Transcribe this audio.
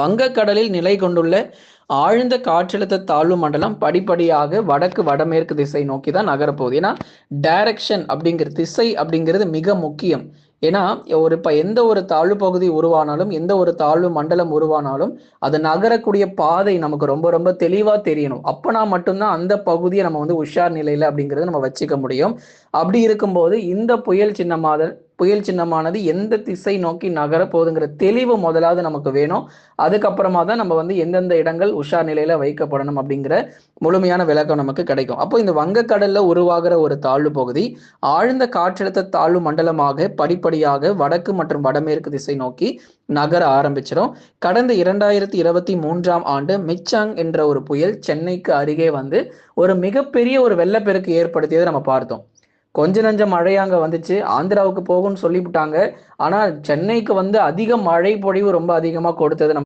வங்கக்கடலில் நிலை கொண்டுள்ள ஆழ்ந்த காற்றழுத்த தாழ்வு மண்டலம் படிப்படியாக வடக்கு வடமேற்கு திசை நோக்கி தான் நகரப்போகுது. ஏன்னா டைரக்ஷன் அப்படிங்கிற திசை அப்படிங்கிறது மிக முக்கியம். ஏன்னா இப்ப எந்த ஒரு தாழ்வு பகுதி உருவானாலும், எந்த ஒரு தாழ்வு மண்டலம் உருவானாலும் அது நகரக்கூடிய பாதை நமக்கு ரொம்ப ரொம்ப தெளிவா தெரியணும். அப்பனா மட்டும்தான் அந்த பகுதியை நம்ம உஷார் நிலையில அப்படிங்கிறத நம்ம வச்சுக்க முடியும். அப்படி இருக்கும்போது இந்த புயல் சின்னமானது எந்த திசை நோக்கி நகர போகுதுங்கிற தெளிவு முதலாவது நமக்கு வேணும். அதுக்கப்புறமா தான் நம்ம எந்தெந்த இடங்கள் உஷார் நிலையில வைக்கப்படணும் அப்படிங்கிற முழுமையான விளக்கம் நமக்கு கிடைக்கும். அப்போ இந்த வங்கக்கடல்ல உருவாகிற ஒரு தாழ்வு பகுதி ஆழ்ந்த காற்றழுத்த தாழ்வு மண்டலமாக படிப்படியாக வடக்கு மற்றும் வடமேற்கு திசை நோக்கி நகர ஆரம்பிச்சிடும். கடந்த 2023ஆம் ஆண்டு மிச்சாங் என்ற ஒரு புயல் சென்னைக்கு அருகே ஒரு மிகப்பெரிய ஒரு வெள்ளப்பெருக்கு ஏற்படுத்தியதை நம்ம பார்த்தோம். கொஞ்ச நஞ்ச மழை அங்க வந்துச்சு, ஆந்திராவுக்கு போகும்னு சொல்லிவிட்டாங்க. ஆனா சென்னைக்கு அதிக மழை பொழிவு ரொம்ப அதிகமா கொடுத்தது